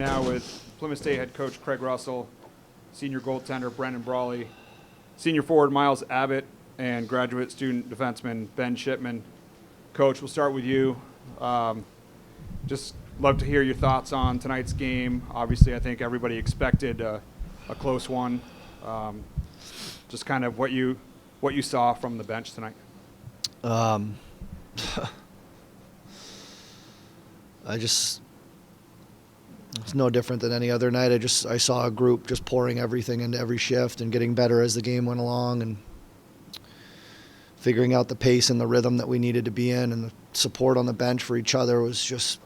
Now with Plymouth State head coach Craig Russell, senior goaltender Brendahn Brawley, senior forward Myles Abbate, and graduate student defenseman Ben Chipman. Coach, we'll start with you. Just love to hear your thoughts on tonight's game. Obviously, I think everybody expected a close one. Just kind of what you saw from the bench tonight. It's no different than any other night. I saw a group just pouring everything into every shift and getting better as the game went along and figuring out the pace and the rhythm that we needed to be in, and the support on the bench for each other was just,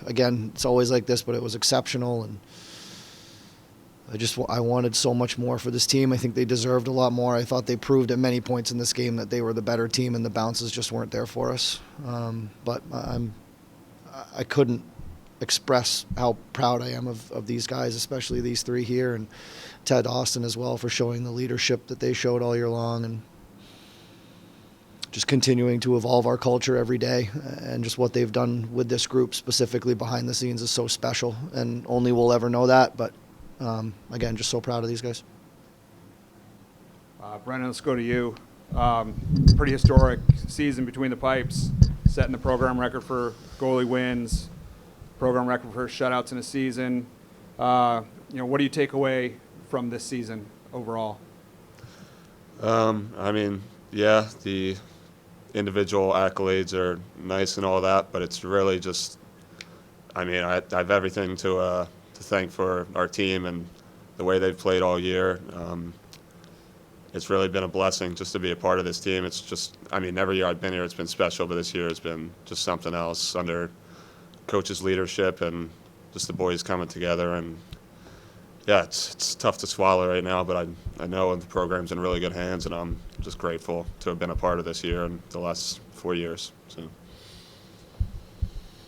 again, it's always like this, but it was exceptional. And I wanted so much more for this team. I think they deserved a lot more. I thought they proved at many points in this game that they were the better team, and the bounces just weren't there for us. But I couldn't express how proud I am of these guys, especially these three here, and Ted Austin as well, for showing the leadership that they showed all year long, and just continuing to evolve our culture every day. And just what they've done with this group specifically behind the scenes is so special, and only we'll ever know that. But again, just so proud of these guys. Brendahn, let's go to you. Pretty historic season between the pipes, setting the program record for goalie wins, program record for shutouts in a season. What do you take away from this season overall? The individual accolades are nice and all that, but it's really just, I have everything to thank for our team and the way they've played all year. It's really been a blessing just to be a part of this team. It's just, every year I've been here, it's been special, but this year has been just something else under coach's leadership and just the boys coming together. And yeah, it's tough to swallow right now, but I know the program's in really good hands, and I'm just grateful to have been a part of this year and the last 4 years. So,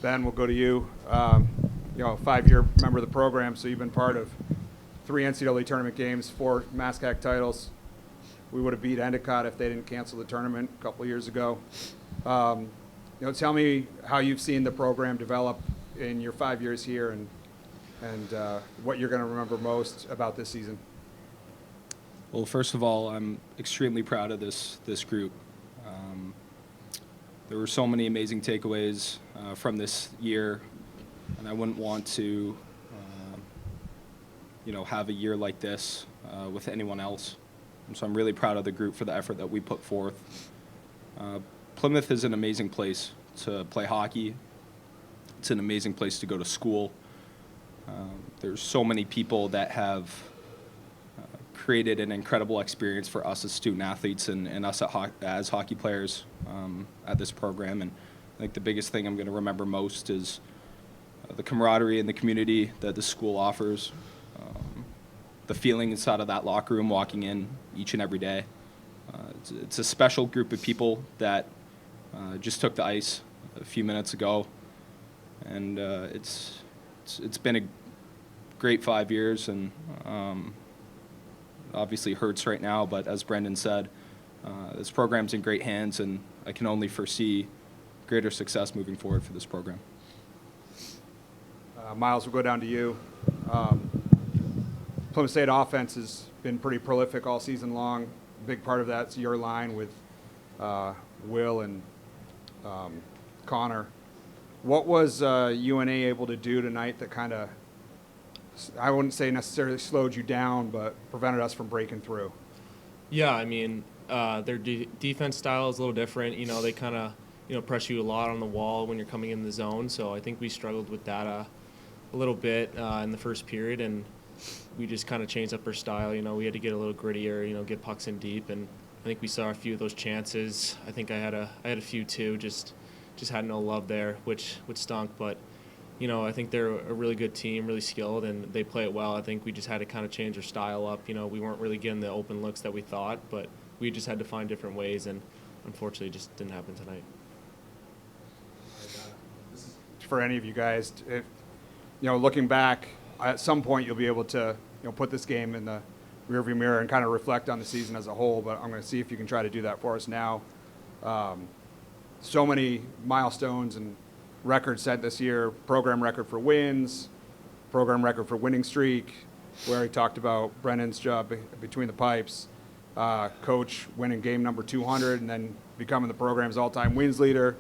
Ben, we'll go to you. 5-year member of the program, so you've been part of 3 NCAA tournament games, 4 MASCAC titles. We would have beat Endicott if they didn't cancel the tournament a couple of years ago. Tell me how you've seen the program develop in your 5 years here, and what you're going to remember most about this season. Well, first of all, I'm extremely proud of this group. There were so many amazing takeaways from this year, and I wouldn't want to, have a year like this with anyone else. And so I'm really proud of the group for the effort that we put forth. Plymouth is an amazing place to play hockey. It's an amazing place to go to school. There's so many people that have created an incredible experience for us as student athletes and us as hockey players at this program. And I think the biggest thing I'm going to remember most is the camaraderie and the community that the school offers, the feeling inside of that locker room walking in each and every day. It's a special group of people that just took the ice a few minutes ago, and it's been a great 5 years, and obviously hurts right now, but as Brendahn said, this program's in great hands, and I can only foresee greater success moving forward for this program. Myles, we'll go down to you. Plymouth State offense has been pretty prolific all season long. A big part of that's your line with Will and Connor. What was UNA able to do tonight that kind of, I wouldn't say necessarily slowed you down, but prevented us from breaking through? Yeah, their defense style is a little different. They kind of, press you a lot on the wall when you're coming in the zone. So I think we struggled with that a little bit in the first period, and we just kind of changed up our style. We had to get a little grittier, get pucks in deep, and I think we saw a few of those chances. I think I had a few too, just had no love there, which stunk. But I think they're a really good team, really skilled, and they play it well. I think we just had to kind of change our style up. We weren't really getting the open looks that we thought, but we just had to find different ways, and unfortunately it just didn't happen tonight. For any of you guys, if, looking back, at some point you'll be able to put this game in the rearview mirror and kind of reflect on the season as a whole, but I'm going to see if you can try to do that for us now. So many milestones and record set this year, program record for wins, program record for winning streak, where he talked about Brennan's job between the pipes, coach winning game number 200 and then becoming the program's all-time wins leader,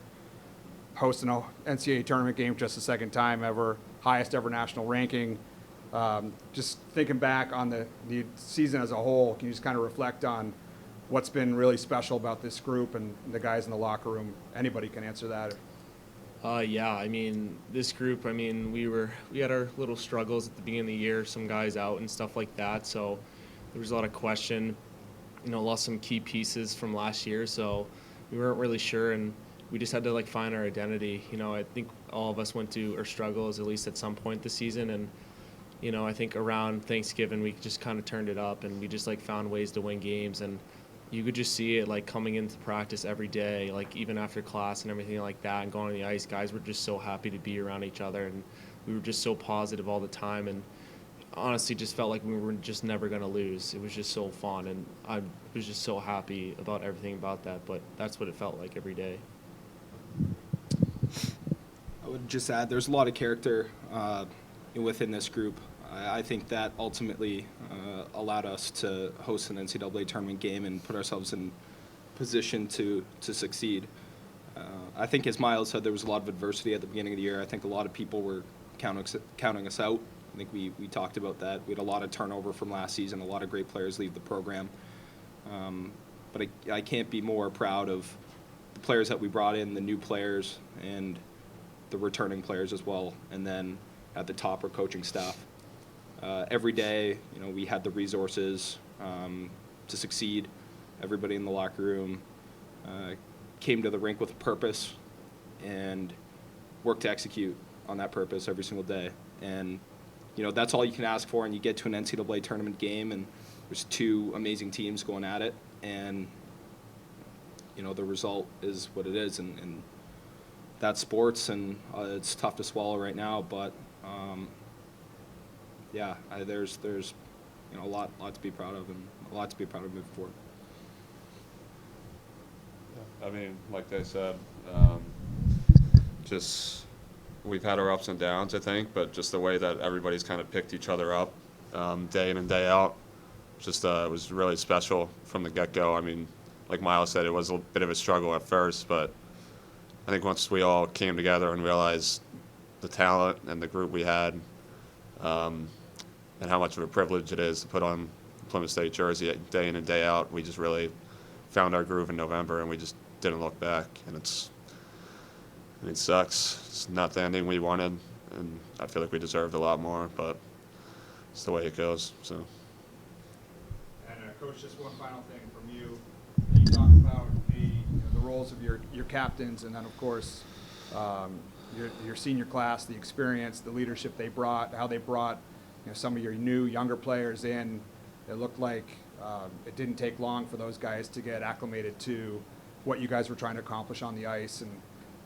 hosting an NCAA tournament game just the second time ever, highest ever national ranking. Just thinking back on the season as a whole, can you just kind of reflect on what's been really special about this group and the guys in the locker room? Anybody can answer that. Yeah, I mean, this group, I mean, we had our little struggles at the beginning of the year, some guys out and stuff like that, so there was a lot of question, lost some key pieces from last year, so we weren't really sure, and we just had to, find our identity. I think all of us went to our struggles at least at some point this season, and, I think around Thanksgiving we just kind of turned it up, and we just, found ways to win games, and you could just see it coming into practice every day, even after class and everything like that, and going on the ice. Guys were just so happy to be around each other, and we were just so positive all the time, and honestly just felt like we were just never going to lose. It was just so fun, and I was just so happy about everything about that, but that's what it felt like every day. I would just add there's a lot of character within this group. I think that ultimately allowed us to host an NCAA tournament game and put ourselves in position to succeed. I think, as Myles said, there was a lot of adversity at the beginning of the year. I think a lot of people were counting us out. I think we talked about that. We had a lot of turnover from last season, a lot of great players leave the program. But I can't be more proud of the players that we brought in, the new players, and the returning players as well. And then at the top, our coaching staff. Every day, we had the resources to succeed. Everybody in the locker room came to the rink with a purpose and worked to execute on that purpose every single day. And, that's all you can ask for, and you get to an NCAA tournament game, and there's two amazing teams going at it, and, the result is what it is, and that's sports, and it's tough to swallow right now, but yeah, there's a lot to be proud of, and a lot to be proud of moving forward. I mean, like they said, just we've had our ups and downs, I think, but just the way that everybody's kind of picked each other up day in and day out, just it was really special from the get-go. I mean, like Myles said, it was a bit of a struggle at first, but I think once we all came together and realized the talent and the group we had, and how much of a privilege it is to put on Plymouth State jersey day in and day out, we just really found our groove in November, and we just didn't look back. And it sucks. It's not the ending we wanted, and I feel like we deserved a lot more, but it's the way it goes. So. And Coach, just one final thing from you. You talk about the roles of your captains, and then of course your senior class, the experience, the leadership they brought, how they brought some of your younger players in. It looked like it didn't take long for those guys to get acclimated to what you guys were trying to accomplish on the ice,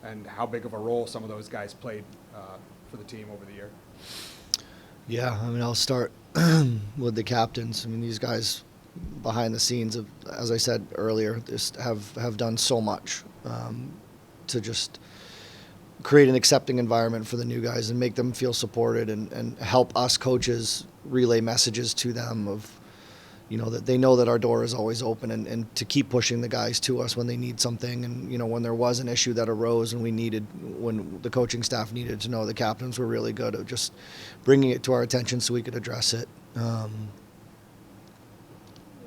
and how big of a role some of those guys played for the team over the year. Yeah, I mean, I'll start with the captains. I mean, these guys behind the scenes, as I said earlier, just have done so much to just create an accepting environment for the new guys and make them feel supported, and help us coaches relay messages to them of, that they know that our door is always open, and to keep pushing the guys to us when they need something. And, when there was an issue that arose and when the coaching staff needed to know, the captains were really good at just bringing it to our attention so we could address it.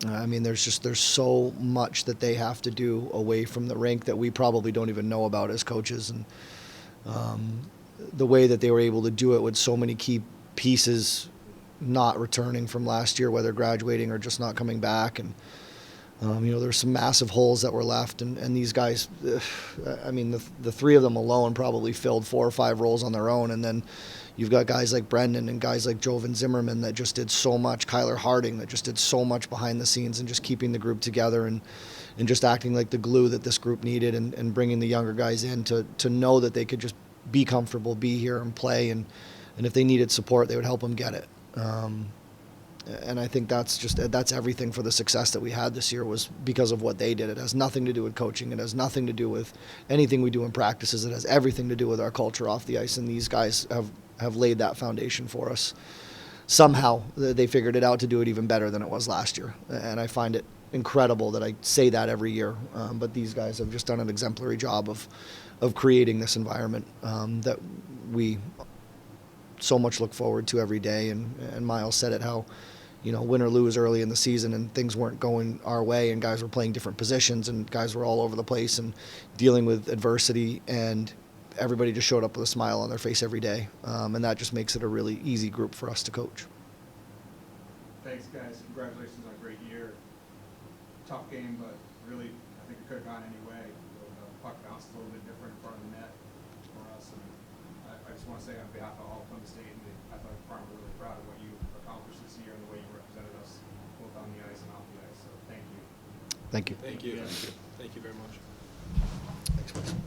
I mean, there's so much that they have to do away from the rink that we probably don't even know about as coaches. And the way that they were able to do it with so many key pieces not returning from last year, whether graduating or just not coming back. And, there's some massive holes that were left. And these guys, I mean, the three of them alone probably filled 4 or 5 roles on their own. And then you've got guys like Brendan and guys like Jovan Zimmerman that just did so much, Kyler Harding that just did so much behind the scenes and just keeping the group together and just acting like the glue that this group needed, and bringing the younger guys in to know that they could just be comfortable, be here and play. And if they needed support, they would help them get it. And I think that's everything for the success that we had this year was because of what they did. It has nothing to do with coaching. It has nothing to do with anything we do in practices. It has everything to do with our culture off the ice, and these guys have laid that foundation for us. Somehow they figured it out to do it even better than it was last year, and I find it incredible that I say that every year. But these guys have just done an exemplary job of creating this environment that we so much look forward to every day. And Myles said it, how, win or lose early in the season and things weren't going our way and guys were playing different positions and guys were all over the place and dealing with adversity, and everybody just showed up with a smile on their face every day. And that just makes it a really easy group for us to coach. Thanks, guys. Congratulations on a great year. Tough game, but really, I think it could have gone any way. The puck bounced a little bit different in front of the net for us. And I just want to say on behalf of all Plymouth State and the athletic department, we're really proud of what you accomplished this year and the way you represented us both on the ice and off the ice. So thank you. Thank you. Thank you. Thank you very much. Thanks, Myles.